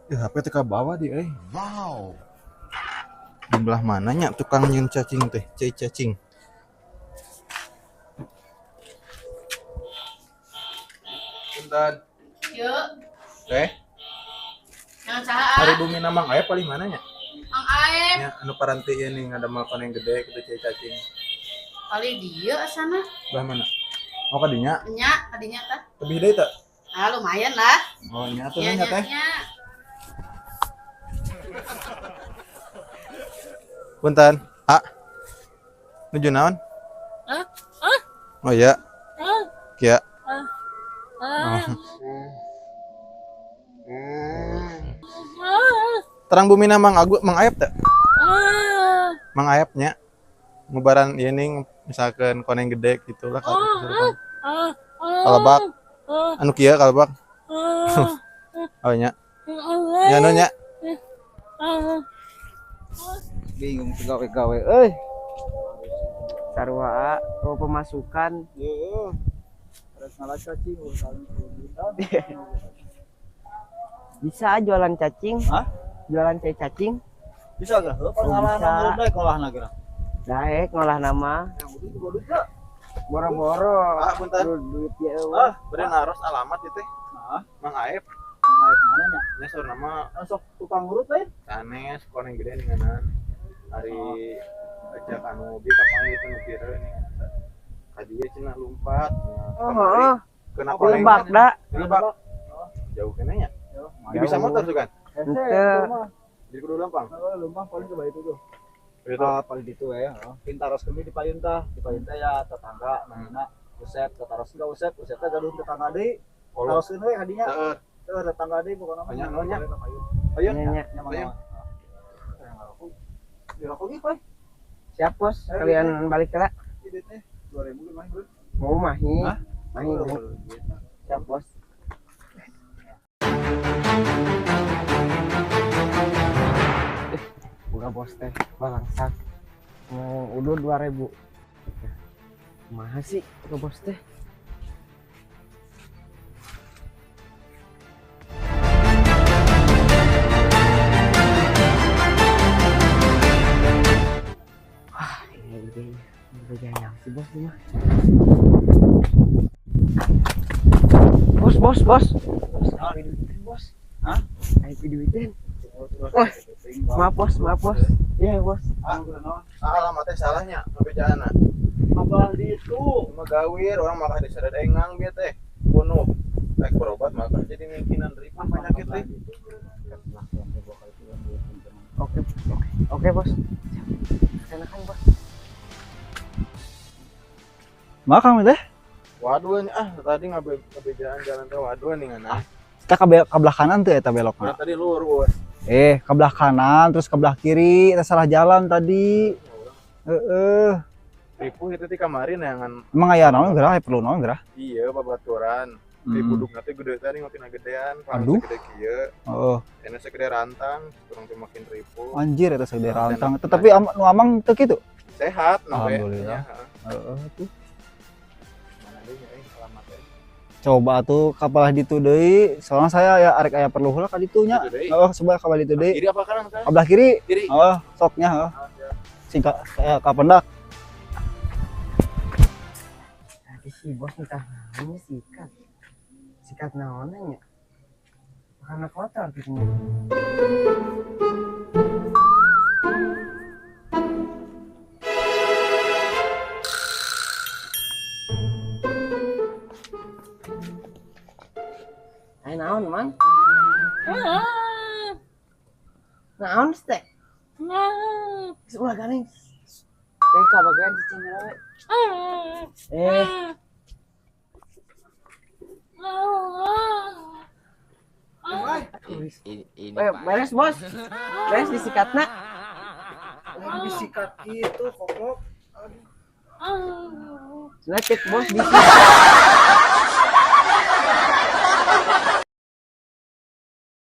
Ya, HP teh ka bawah di euy. Wow. Di belah mananya tukang nyun cacing teh, cacing. Punten. Yuk, Teh, yang saha? hari bumi namang aya paling mananya? Ang Aep. Nya anu paranti ieu ning ngadamel yang gede kitu cacing. Kali dia asana. Belah mana? Oh kadinya. Nya, tadinya tah. Lebih deui teh. Ah, lumayan lah. Oh nya tuh Nya, nya teh. nya. Punten. Ah. Nuju naon? Oh iya. Kia. Terang bumi na Mang Ayep teh. Mang Ayepnya ngubaran ieu ning misalkan koneng gede gitu lah kalebak anu kieu kalebak oh nya nya anu nya Bingung gawe-gawe euy. Sarua oh pemasukan. Heeh. Terus ngalah cacing urusan Bisa jualan cacing? Hah? Jualan cacing? bisa gak? Pengalaman bisa. belum baik ngolah kira. Daek ngolah nama. Yang udah juga duit Boro-boro. Ah, punten. Duit ya Ah, beureun naros alamat ieu teh nah, Mang Ayep naik mana nya? nya saur nama Sok tukang urut lain. sanes koneng gede ninganan hari ajak anu bi kapang itu nu kieu ning ka dieu cenah lumpat Oh, kena lebak da. lebak jauh kena nya di bisa motor tuh kan Henteu. jadi kudu lempang Lumpang paling ke itu tuh. itu Paling gitu ya. Pintaros kami di Payuntah ya tetangga namanya Usep, tetaros enggak Usep teh gaduh tetangga deui. Taros we hadinya. heeh Tetangga deui bukan apa. Banyak nanya. Payun. ayo Nya. ayo Dirokok gitu, Pak. Siap, Bos. Kalian balik ke lah. Duitnya 2000 gimana, Bro? Mau mahi. Hah? Mahi. Siap, Bos. Buka bos teh balangsak mau udah 2000 mahal sih buka bos teh wah ini udah yang si bos ini mah bos bos Hah? ayo duitin wah maaf bos iya bos alamatnya salahnya ngebejaana Abah di itu. cuma gawir orang malah diseret engang bieu teh bunuh rek berobat maka jadi mungkinan ribu penyakit teh oke bos enakan bos Makam teh. waduh tadi ngabejaan jalan teh waduh nih ngana Kita ke belah kanan tuh eta belokna. tadi lurus Ke belah kanan terus ke belah kiri, kita salah jalan tadi. ribu itu ti kemarin yangan Emang aya naon gerah, perlu naon gerah? iya babaturan di buduk nanti gede tadi ngotina gedean Aduh. segede kieu Oh, ini segede rantang kurang tuh makin ribu anjir eta segede rantang. Tetapi nu amang teu kitu. sehat nawe Alhamdulillah. Tuh. mana deui nya alamatnya Coba tuh kapalah ditu deui. Soalnya saya ya arek aya perlu heula ka ditu nya. Ditu deui. Coba kapalah ditu deui. kiri apa kanan kan Kabelah kiri. kiri Soknya singkat ka pendak. tadi si bos minta ini sikat naonnya anak kotor gitu ayo naon mang naon stek ulah ganing kayak kabagian cicing we beres bos beres disikatna Disikat gitu, kokok. cek bos disikat